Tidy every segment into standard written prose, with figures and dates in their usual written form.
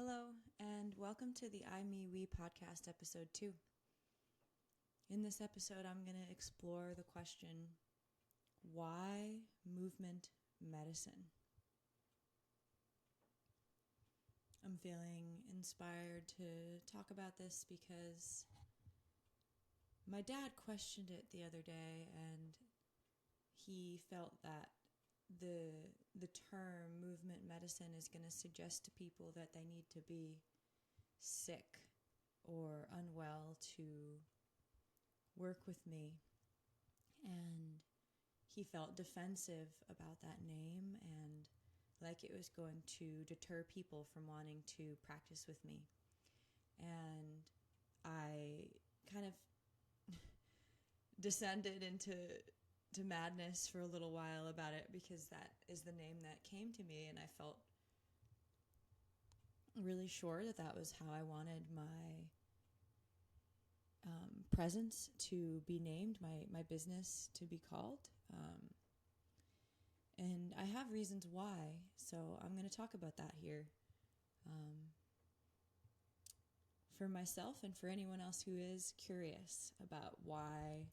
Hello, and welcome to the I, Me, We podcast, episode 2. In this episode, I'm going to explore the question, why movement medicine? I'm feeling inspired to talk about this because my dad questioned it the other day, and he felt that the term movement medicine is going to suggest to people that they need to be sick or unwell to work with me. And he felt defensive about that name and like it was going to deter people from wanting to practice with me. And I kind of descended into madness for a little while about it because that is the name that came to me, and I felt really sure that was how I wanted my presence to be named, my business to be called. And I have reasons why, so I'm going to talk about that here. For myself and for anyone else who is curious about why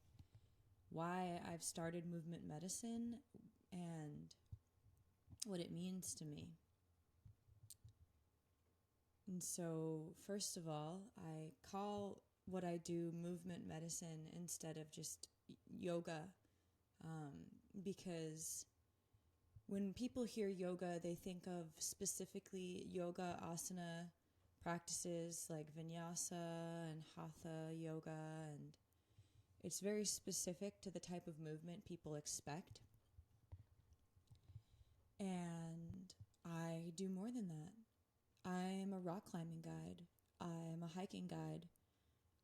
I've started movement medicine and what it means to me. And so, first of all, I call what I do movement medicine instead of just yoga, because when people hear yoga, they think of specifically yoga asana practices like vinyasa and hatha yoga, and it's very specific to the type of movement people expect. And I do more than that. I'm a rock climbing guide. I'm a hiking guide.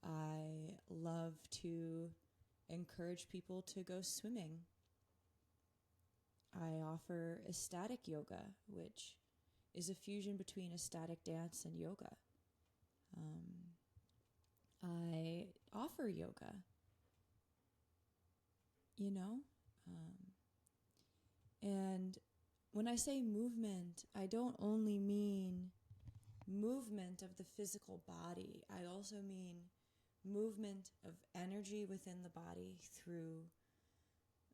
I love to encourage people to go swimming. I offer ecstatic yoga, which is a fusion between ecstatic dance and yoga. I offer yoga, and when I say movement, I don't only mean movement of the physical body. I also mean movement of energy within the body through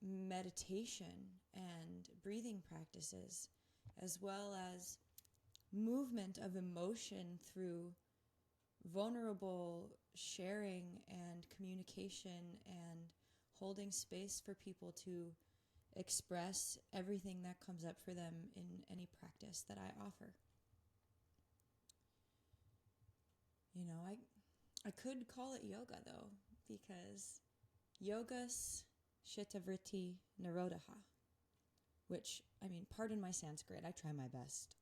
meditation and breathing practices, as well as movement of emotion through vulnerable sharing and communication and holding space for people to express everything that comes up for them in any practice that I offer. I could call it yoga though, because yogas chittavritti nirodha, which, pardon my Sanskrit, I try my best,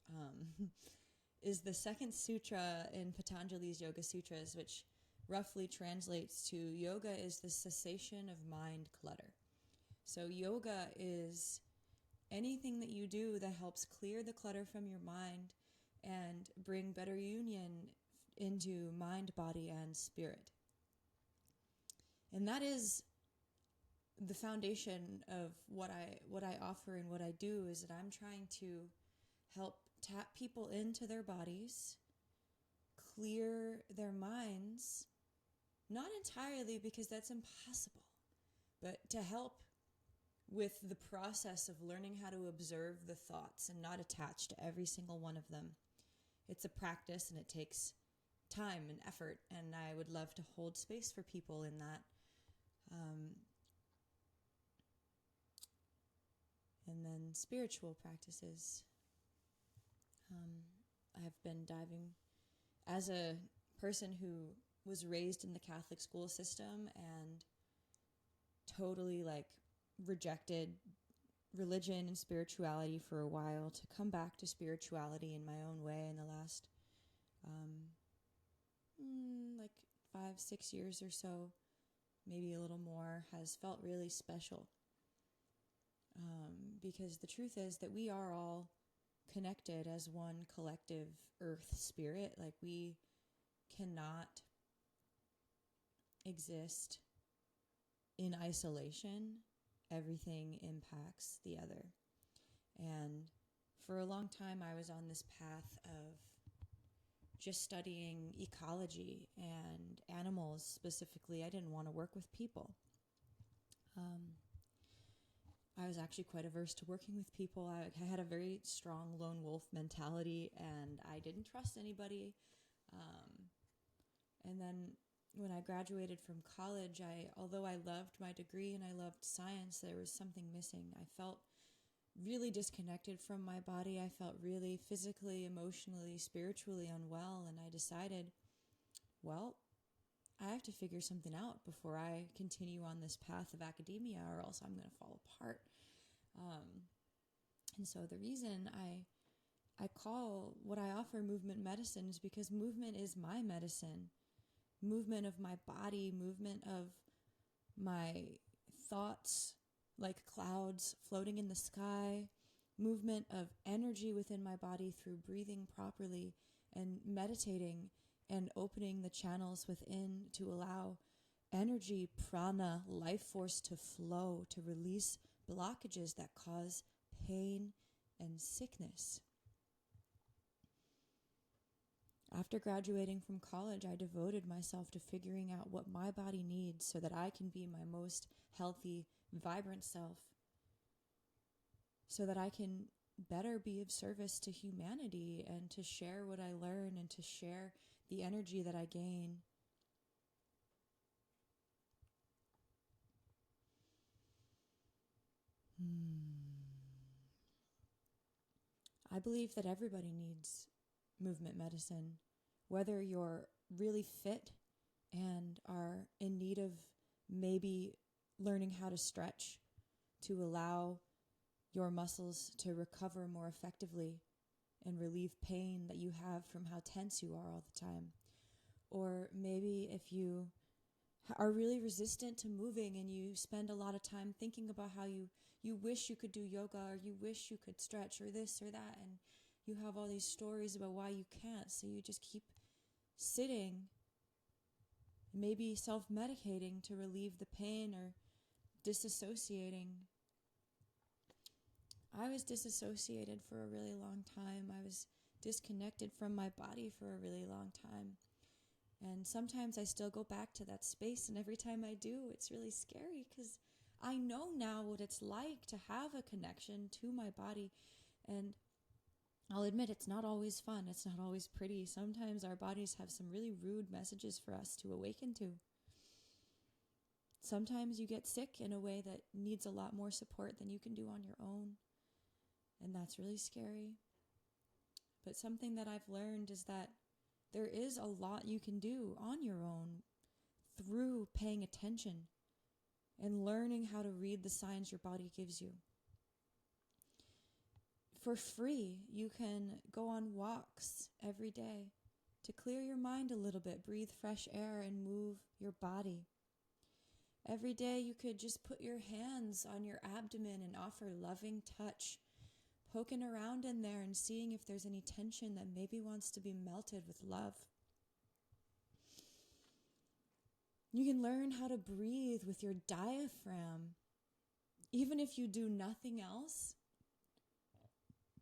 is the second sutra in Patanjali's Yoga Sutras, which roughly translates to yoga is the cessation of mind clutter. So yoga is anything that you do that helps clear the clutter from your mind and bring better union into mind, body, and spirit. And that is the foundation of what I offer and what I do, is that I'm trying to help tap people into their bodies, clear their minds, not entirely because that's impossible, but to help with the process of learning how to observe the thoughts and not attach to every single one of them. It's a practice and it takes time and effort, and I would love to hold space for people in that. And then spiritual practices. I've been diving as a person who was raised in the Catholic school system and totally rejected religion and spirituality for a while, to come back to spirituality in my own way in the last 5-6 years or so, maybe a little more, has felt really special. Because the truth is that we are all connected as one collective earth spirit. We cannot exist in isolation. Everything impacts the other. And for a long time, I was on this path of just studying ecology and animals specifically. I didn't want to work with people. I was actually quite averse to working with people. I had a very strong lone wolf mentality, and I didn't trust anybody. And then when I graduated from college, although I loved my degree and I loved science, there was something missing. I felt really disconnected from my body. I felt really physically, emotionally, spiritually unwell, and I decided, well, I have to figure something out before I continue on this path of academia, or else I'm going to fall apart. And so the reason I call what I offer movement medicine is because movement is my medicine. Movement of my body, movement of my thoughts like clouds floating in the sky, movement of energy within my body through breathing properly and meditating and opening the channels within to allow energy, prana, life force to flow, to release blockages that cause pain and sickness. After graduating from college, I devoted myself to figuring out what my body needs so that I can be my most healthy, vibrant self, so that I can better be of service to humanity and to share what I learn and to share the energy that I gain. I believe that everybody needs movement medicine, whether you're really fit and are in need of maybe learning how to stretch to allow your muscles to recover more effectively and relieve pain that you have from how tense you are all the time. Or maybe if you are really resistant to moving and you spend a lot of time thinking about how you wish you could do yoga, or you wish you could stretch, or this or that, and you have all these stories about why you can't, so you just keep sitting, maybe self-medicating to relieve the pain, or disassociating. I was disassociated for a really long time. I was disconnected from my body for a really long time. And sometimes I still go back to that space, and every time I do, it's really scary because I know now what it's like to have a connection to my body. And I'll admit it's not always fun. It's not always pretty. Sometimes our bodies have some really rude messages for us to awaken to. Sometimes you get sick in a way that needs a lot more support than you can do on your own. And that's really scary. But something that I've learned is that there is a lot you can do on your own through paying attention and learning how to read the signs your body gives you. For free, you can go on walks every day to clear your mind a little bit, breathe fresh air, and move your body. Every day you could just put your hands on your abdomen and offer loving touch, poking around in there and seeing if there's any tension that maybe wants to be melted with love. You can learn how to breathe with your diaphragm. Even if you do nothing else,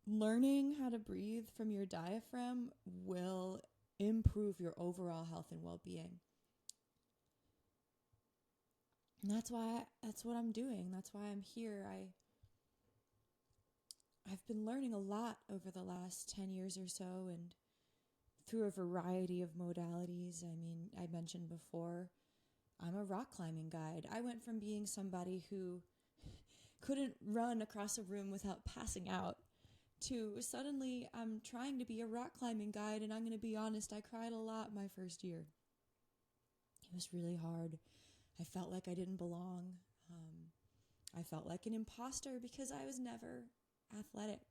learning how to breathe from your diaphragm will improve your overall health and well-being. And that's what I'm doing. That's why I'm here. I've been learning a lot over the last 10 years or so, and through a variety of modalities. I mean, I mentioned before, I'm a rock climbing guide. I went from being somebody who couldn't run across a room without passing out to suddenly I'm trying to be a rock climbing guide, and I'm going to be honest, I cried a lot my first year. It was really hard. I felt like I didn't belong. I felt like an imposter because I was never athletic.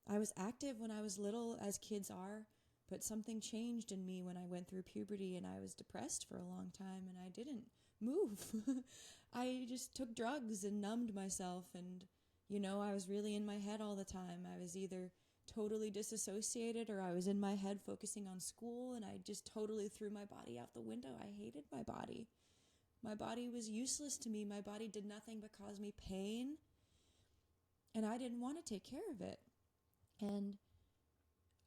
I was active when I was little, as kids are, but something changed in me when I went through puberty, and I was depressed for a long time, and I didn't move. I just took drugs and numbed myself, and I was really in my head all the time. I was either totally disassociated or I was in my head focusing on school, and I just totally threw my body out the window. I hated my body. My body was useless to me. My body did nothing but cause me pain, and I didn't want to take care of it. And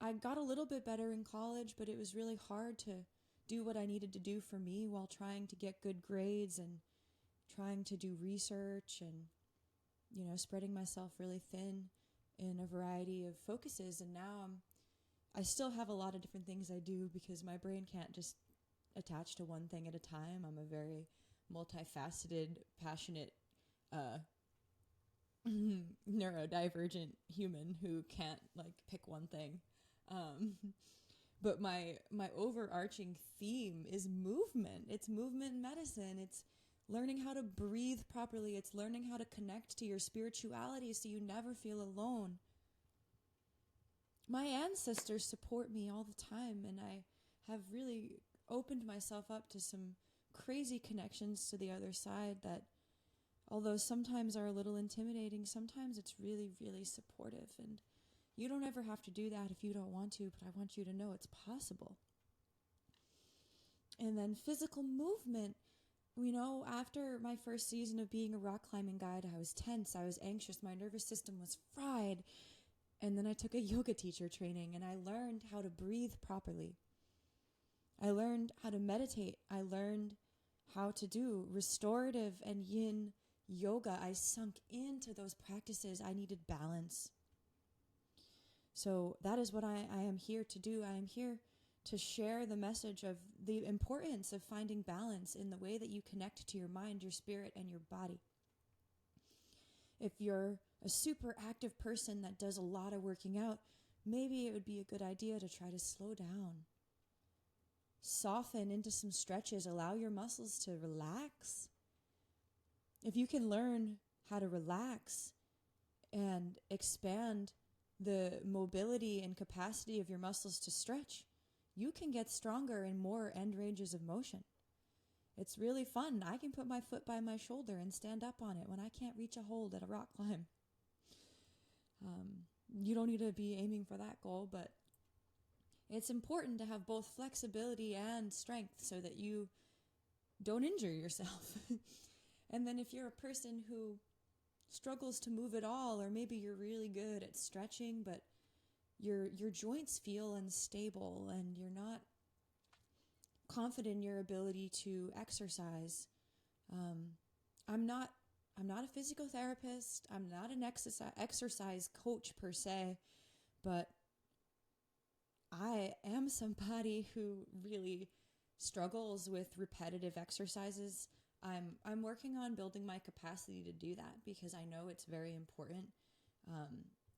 I got a little bit better in college, but it was really hard to do what I needed to do for me while trying to get good grades and trying to do research and, spreading myself really thin in a variety of focuses. And now I still have a lot of different things I do because my brain can't just attach to one thing at a time. I'm a very multifaceted, passionate, neurodivergent human who can't pick one thing. But my overarching theme is movement. It's movement medicine. It's learning how to breathe properly. It's learning how to connect to your spirituality so you never feel alone. My ancestors support me all the time, and I have really opened myself up to some crazy connections to the other side that, although sometimes are a little intimidating, sometimes it's really, really supportive. And you don't ever have to do that if you don't want to, but I want you to know it's possible. And then physical movement. After my first season of being a rock climbing guide, I was tense, I was anxious, my nervous system was fried. And then I took a yoga teacher training and I learned how to breathe properly. I learned how to meditate. I learned how to do restorative and yin yoga. I sunk into those practices. I needed balance. So that is what I am here to do. I am here to share the message of the importance of finding balance in the way that you connect to your mind, your spirit, and your body. If you're a super active person that does a lot of working out, maybe it would be a good idea to try to slow down. Soften into some stretches. Allow your muscles to relax. If you can learn how to relax and expand the mobility and capacity of your muscles to stretch, you can get stronger in more end ranges of motion. It's really fun. I can put my foot by my shoulder and stand up on it when I can't reach a hold at a rock climb. You don't need to be aiming for that goal, but it's important to have both flexibility and strength so that you don't injure yourself. And then if you're a person who struggles to move at all, or maybe you're really good at stretching, but your joints feel unstable and you're not confident in your ability to exercise. I'm not a physical therapist. I'm not an exercise coach per se, but I am somebody who really struggles with repetitive exercises. I'm working on building my capacity to do that because I know it's very important.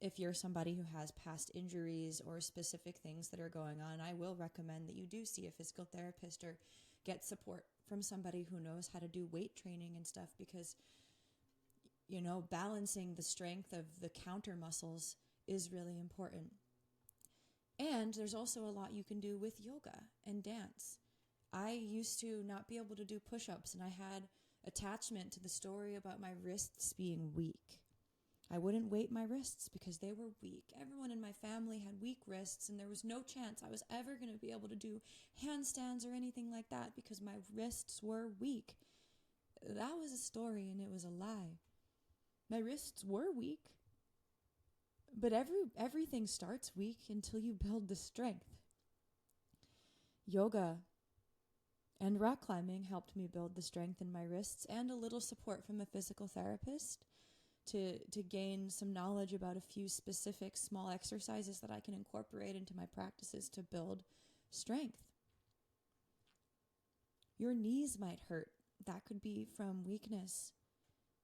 If you're somebody who has past injuries or specific things that are going on, I will recommend that you do see a physical therapist or get support from somebody who knows how to do weight training and stuff because, balancing the strength of the counter muscles is really important. And there's also a lot you can do with yoga and dance. I used to not be able to do push-ups, and I had attachment to the story about my wrists being weak. I wouldn't weight my wrists because they were weak. Everyone in my family had weak wrists, and there was no chance I was ever going to be able to do handstands or anything like that because my wrists were weak. That was a story, and it was a lie. My wrists were weak, but everything starts weak until you build the strength. Yoga and rock climbing helped me build the strength in my wrists and a little support from a physical therapist to gain some knowledge about a few specific small exercises that I can incorporate into my practices to build strength. Your knees might hurt. That could be from weakness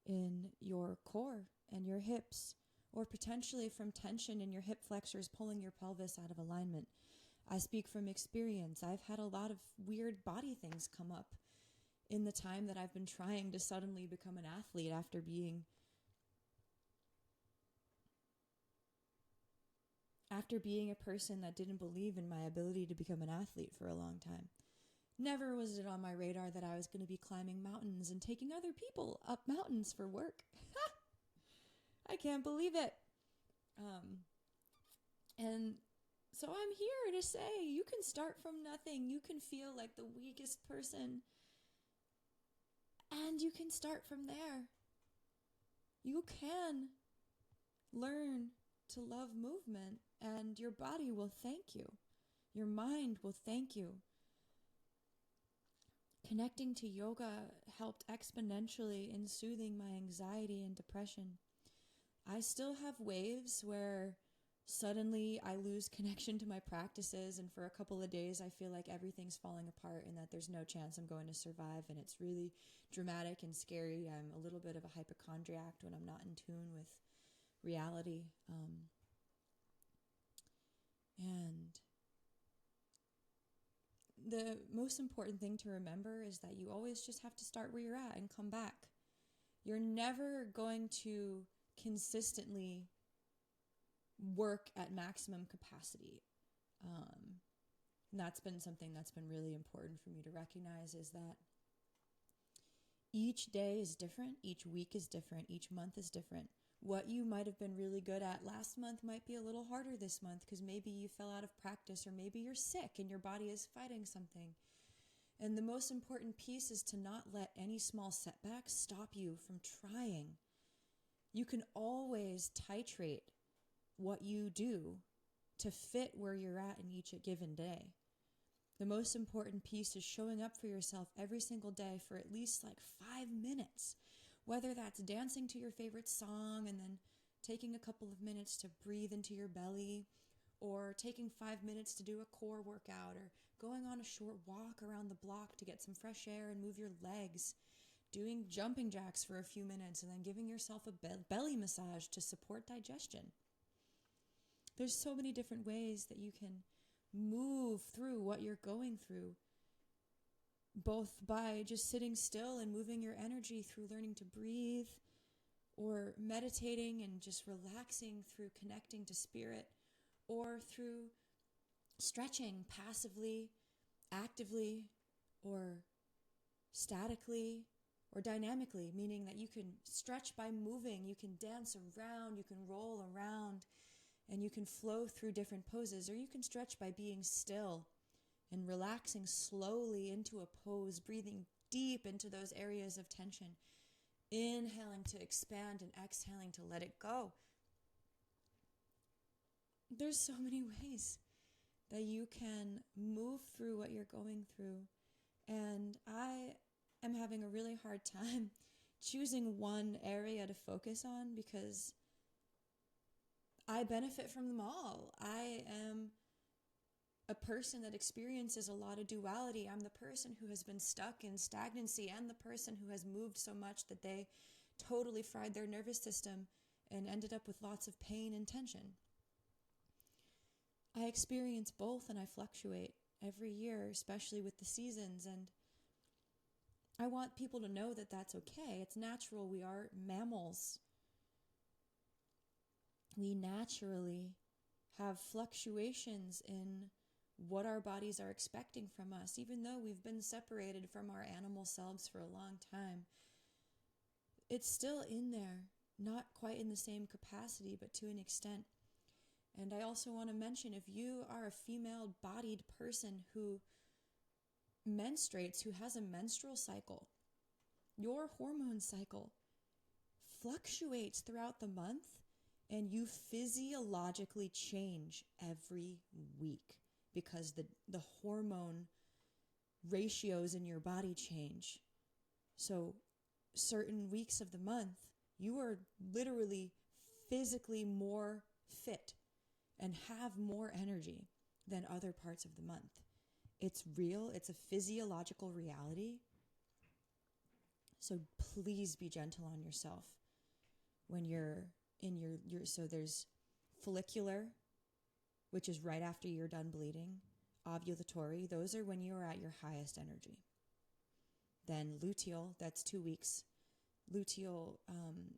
in your core and your hips, or potentially from tension in your hip flexors pulling your pelvis out of alignment. I speak from experience. I've had a lot of weird body things come up in the time that I've been trying to suddenly become an athlete after being a person that didn't believe in my ability to become an athlete for a long time. Never was it on my radar that I was going to be climbing mountains and taking other people up mountains for work. I can't believe it. And so I'm here to say you can start from nothing. You can feel like the weakest person, and you can start from there. You can learn to love movement, and your body will thank you. Your mind will thank you. Connecting to yoga helped exponentially in soothing my anxiety and depression. I still have waves where suddenly I lose connection to my practices, and for a couple of days I feel like everything's falling apart and that there's no chance I'm going to survive, and it's really dramatic and scary. I'm a little bit of a hypochondriac when I'm not in tune with reality. And the most important thing to remember is that you always just have to start where you're at and come back. You're never going to consistently work at maximum capacity. And that's been something that's been really important for me to recognize, is that each day is different, each week is different, each month is different. What you might have been really good at last month might be a little harder this month because maybe you fell out of practice, or maybe you're sick and your body is fighting something. And the most important piece is to not let any small setbacks stop you from trying. You can always titrate what you do to fit where you're at in each given day. The most important piece is showing up for yourself every single day for at least 5 minutes. Whether that's dancing to your favorite song and then taking a couple of minutes to breathe into your belly, or taking 5 minutes to do a core workout, or going on a short walk around the block to get some fresh air and move your legs, doing jumping jacks for a few minutes, and then giving yourself a belly massage to support digestion. There's so many different ways that you can move through what you're going through, both by just sitting still and moving your energy through learning to breathe, or meditating and just relaxing through connecting to spirit, or through stretching passively, actively, or statically, or dynamically, meaning that you can stretch by moving, you can dance around, you can roll around, and you can flow through different poses, or you can stretch by being still and relaxing slowly into a pose, breathing deep into those areas of tension, inhaling to expand and exhaling to let it go. There's so many ways that you can move through what you're going through, and I am having a really hard time choosing one area to focus on because I benefit from them all. I am a person that experiences a lot of duality. I'm the person who has been stuck in stagnancy and the person who has moved so much that they totally fried their nervous system and ended up with lots of pain and tension. I experience both, and I fluctuate every year, especially with the seasons, and I want people to know that that's okay. It's natural. We are mammals. We naturally have fluctuations in what our bodies are expecting from us, even though we've been separated from our animal selves for a long time. It's still in there, not quite in the same capacity, but to an extent. And I also want to mention, if you are a female-bodied person who menstruates, who has a menstrual cycle, your hormone cycle fluctuates throughout the month, and you physiologically change every week because the hormone ratios in your body change. So certain weeks of the month, you are literally physically more fit and have more energy than other parts of the month. It's real. It's a physiological reality. So please be gentle on yourself when you're in your so there's follicular, which is right after you're done bleeding. Ovulatory, those are when you're at your highest energy. Then luteal, that's 2 weeks. Luteal,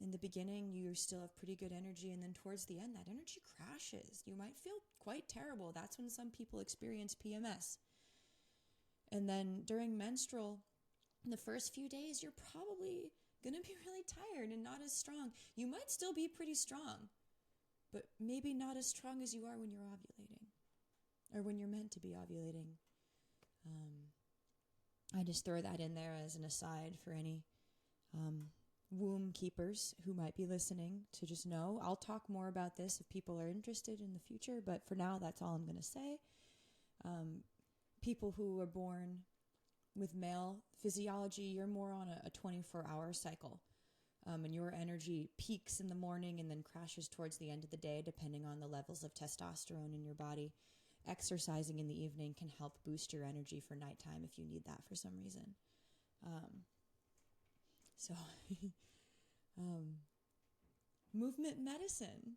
in the beginning, you still have pretty good energy, and then towards the end, that energy crashes. You might feel quite terrible. That's when some people experience PMS. And then during menstrual, the first few days, you're probably going to be really tired and not as strong. You might still be pretty strong, but maybe not as strong as you are when you're ovulating or when you're meant to be ovulating. I just throw that in there as an aside for any womb keepers who might be listening to just know. I'll talk more about this if people are interested in the future, but for now, that's all I'm going to say. People who are born with male physiology, you're more on a 24-hour cycle. And your energy peaks in the morning and then crashes towards the end of the day, depending on the levels of testosterone in your body. Exercising in the evening can help boost your energy for nighttime if you need that for some reason. So, movement medicine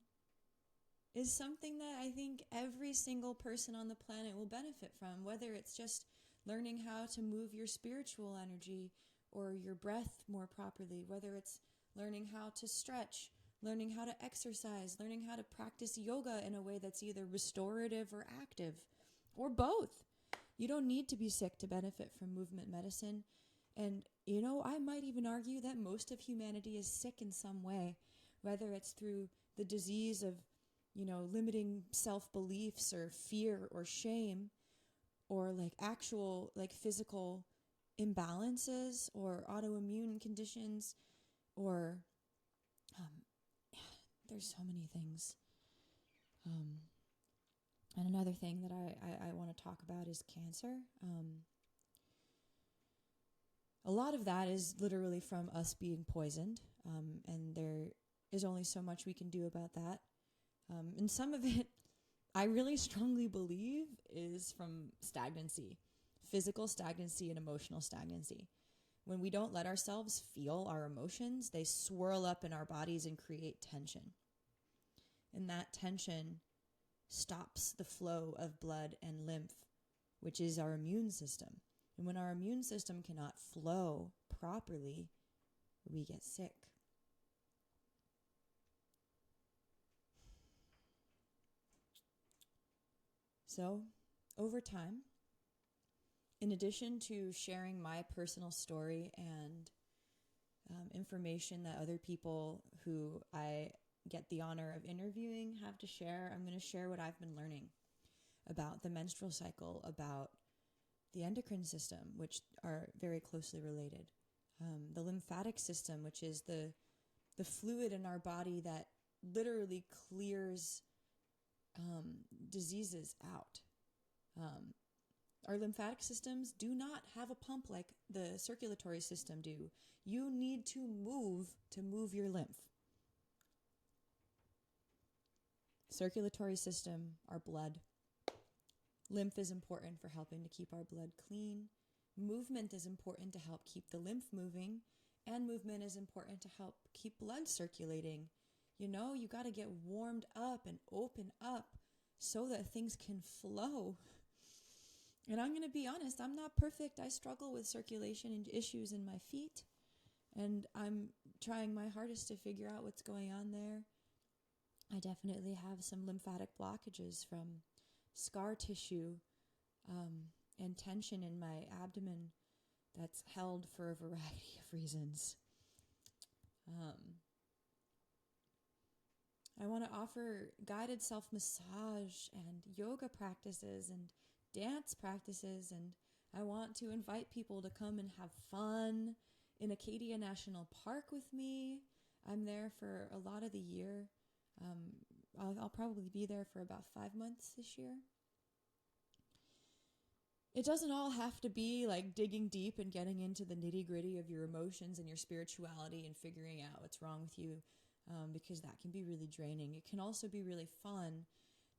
is something that I think every single person on the planet will benefit from, whether it's just learning how to move your spiritual energy or your breath more properly, whether it's learning how to stretch, learning how to exercise, learning how to practice yoga in a way that's either restorative or active, or both. You don't need to be sick to benefit from movement medicine. And, I might even argue that most of humanity is sick in some way, whether it's through the disease of, limiting self-beliefs or fear or shame, or actual physical imbalances or autoimmune conditions, or there's so many things. And another thing that I want to talk about is cancer. A lot of that is literally from us being poisoned, and there is only so much we can do about that. And some of it, I really strongly believe, is from stagnancy, physical stagnancy and emotional stagnancy. When we don't let ourselves feel our emotions, they swirl up in our bodies and create tension. And that tension stops the flow of blood and lymph, which is our immune system. And when our immune system cannot flow properly, we get sick. So, over time, in addition to sharing my personal story and information that other people who I get the honor of interviewing have to share, I'm going to share what I've been learning about the menstrual cycle, about the endocrine system, which are very closely related, the lymphatic system, which is the fluid in our body that literally clears diseases out. Our lymphatic systems do not have a pump like the circulatory system do. You need to move your lymph. Circulatory system, our blood. Lymph is important for helping to keep our blood clean. Movement is important to help keep the lymph moving. And movement is important to help keep blood circulating. You got to get warmed up and open up so that things can flow. And I'm going to be honest, I'm not perfect. I struggle with circulation and issues in my feet. And I'm trying my hardest to figure out what's going on there. I definitely have some lymphatic blockages from scar tissue and tension in my abdomen that's held for a variety of reasons. I want to offer guided self-massage and yoga practices and dance practices, and I want to invite people to come and have fun in Acadia National Park with me. I'm there for a lot of the year. I'll probably be there for about 5 months this year. It doesn't all have to be like digging deep and getting into the nitty-gritty of your emotions and your spirituality and figuring out what's wrong with you, because that can be really draining. It can also be really fun,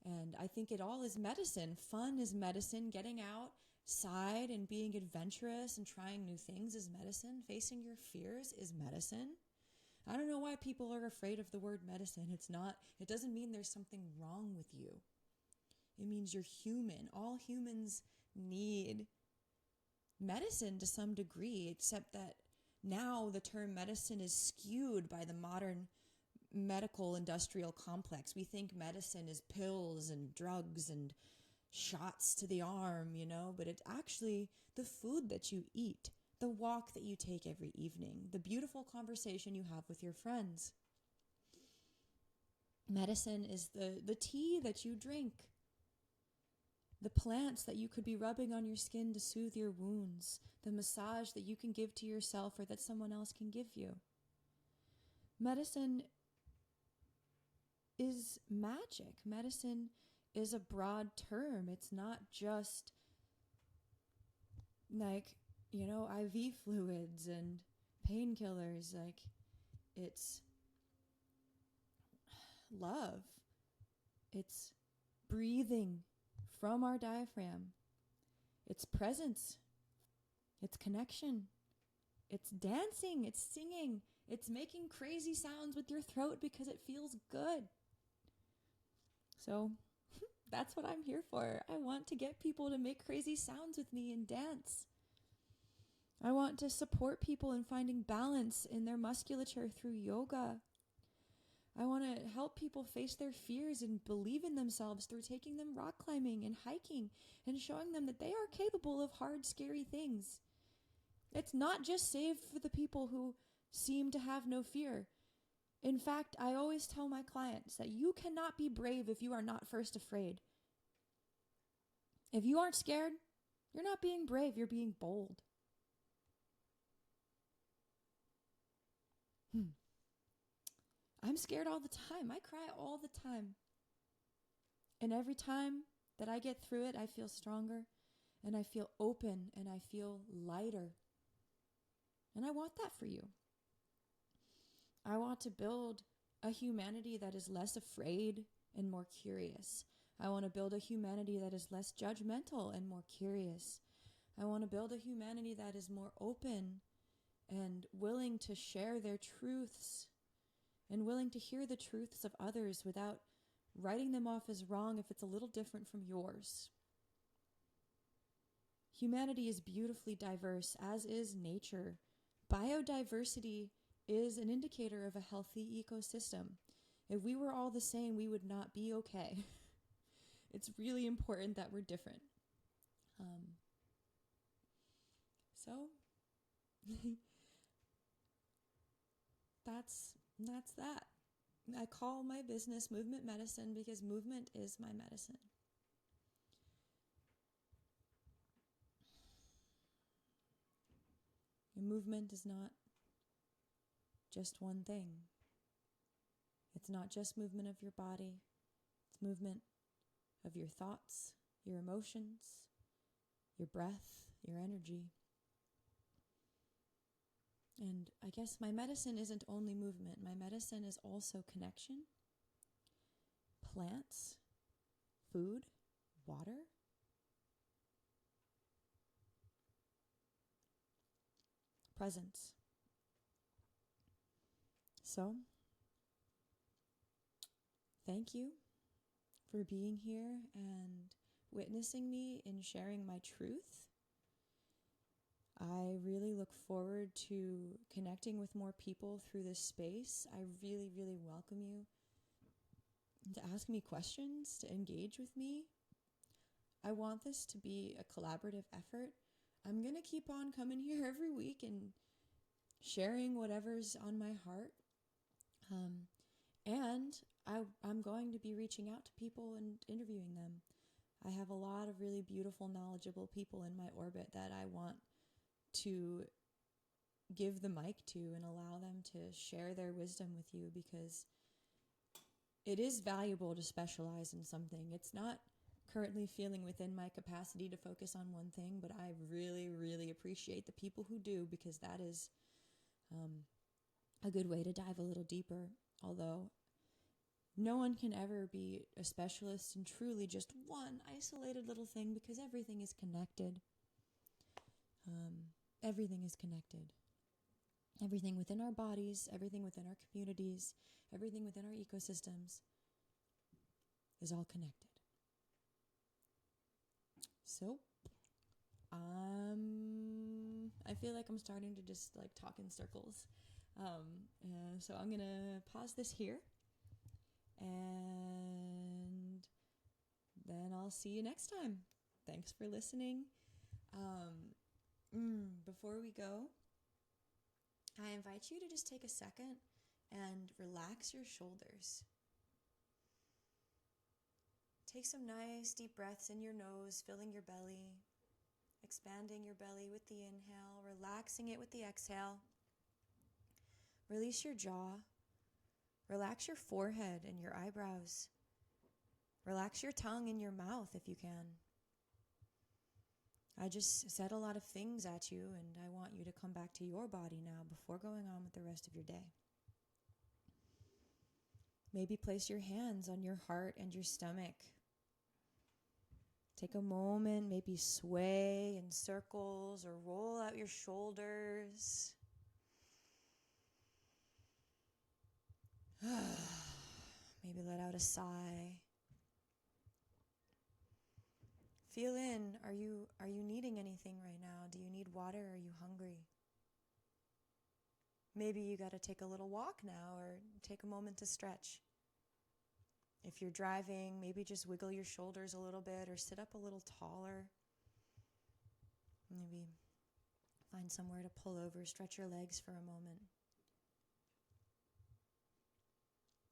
and I think it all is medicine. Fun is medicine. Getting outside and being adventurous and trying new things is medicine. Facing your fears is medicine. I don't know why people are afraid of the word medicine. It doesn't mean there's something wrong with you. It means you're human. All humans need medicine to some degree, except that now the term medicine is skewed by the modern medical industrial complex. We think medicine is pills and drugs and shots to the arm, but it's actually the food that you eat, the walk that you take every evening, the beautiful conversation you have with your friends. Medicine is the tea that you drink, the plants that you could be rubbing on your skin to soothe your wounds, the massage that you can give to yourself or that someone else can give you. medicine is magic. Medicine is a broad term. It's not just like, IV fluids and painkillers. Like, it's love. It's breathing from our diaphragm. It's presence. It's connection. It's dancing. It's singing. It's making crazy sounds with your throat because it feels good. So that's what I'm here for. I want to get people to make crazy sounds with me and dance. I want to support people in finding balance in their musculature through yoga. I want to help people face their fears and believe in themselves through taking them rock climbing and hiking and showing them that they are capable of hard, scary things. It's not just saved for the people who seem to have no fear. In fact, I always tell my clients that you cannot be brave if you are not first afraid. If you aren't scared, you're not being brave, you're being bold. I'm scared all the time. I cry all the time. And every time that I get through it, I feel stronger and I feel open and I feel lighter. And I want that for you. I want to build a humanity that is less afraid and more curious. I want to build a humanity that is less judgmental and more curious. I want to build a humanity that is more open and willing to share their truths and willing to hear the truths of others without writing them off as wrong if it's a little different from yours. Humanity is beautifully diverse, as is nature. Biodiversity is an indicator of a healthy ecosystem. If we were all the same, we would not be okay. It's really important that we're different. So that's that. I call my business Movement Medicine because movement is my medicine. And movement is not just one thing. It's not just movement of your body. It's movement of your thoughts, your emotions, your breath, your energy. And I guess my medicine isn't only movement. My medicine is also connection, plants, food, water. Presence. So, thank you for being here and witnessing me in sharing my truth. I really look forward to connecting with more people through this space. I really, really welcome you to ask me questions, to engage with me. I want this to be a collaborative effort. I'm going to keep on coming here every week and sharing whatever's on my heart. And I'm going to be reaching out to people and interviewing them. I have a lot of really beautiful, knowledgeable people in my orbit that I want to give the mic to and allow them to share their wisdom with you, because it is valuable to specialize in something. It's not currently feeling within my capacity to focus on one thing, but I really, really appreciate the people who do, because that is a good way to dive a little deeper. Although no one can ever be a specialist in truly just one isolated little thing, because everything is connected. Everything is connected. Everything within our bodies, everything within our communities, everything within our ecosystems is all connected. So, I feel like I'm starting to just like talk in circles. So I'm going to pause this here, and then I'll see you next time. Thanks for listening. Before we go, I invite you to just take a second and relax your shoulders. Take some nice deep breaths in your nose, filling your belly, expanding your belly with the inhale, relaxing it with the exhale. Release your jaw. Relax your forehead and your eyebrows. Relax your tongue and your mouth if you can. I just said a lot of things at you, and I want you to come back to your body now before going on with the rest of your day. Maybe place your hands on your heart and your stomach. Take a moment, maybe sway in circles or roll out your shoulders. Maybe let out a sigh. Feel in, are you needing anything right now? Do you need water? Are you hungry? Maybe you got to take a little walk now or take a moment to stretch. If you're driving, maybe just wiggle your shoulders a little bit or sit up a little taller. Maybe find somewhere to pull over, stretch your legs for a moment.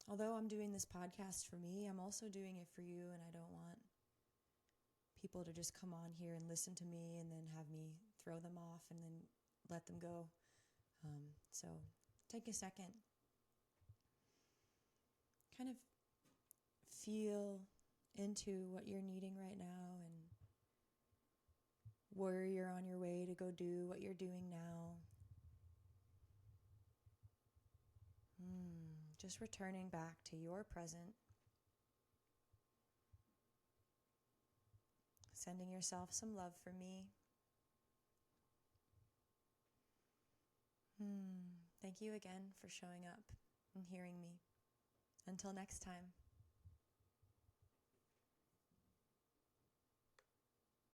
Although I'm doing this podcast for me, I'm also doing it for you, and I don't want people to just come on here and listen to me and then have me throw them off and then let them go. So take a second. Kind of feel into what you're needing right now and where you're on your way to go do what you're doing now. Just returning back to your present. Sending yourself some love from me. Thank you again for showing up and hearing me. Until next time.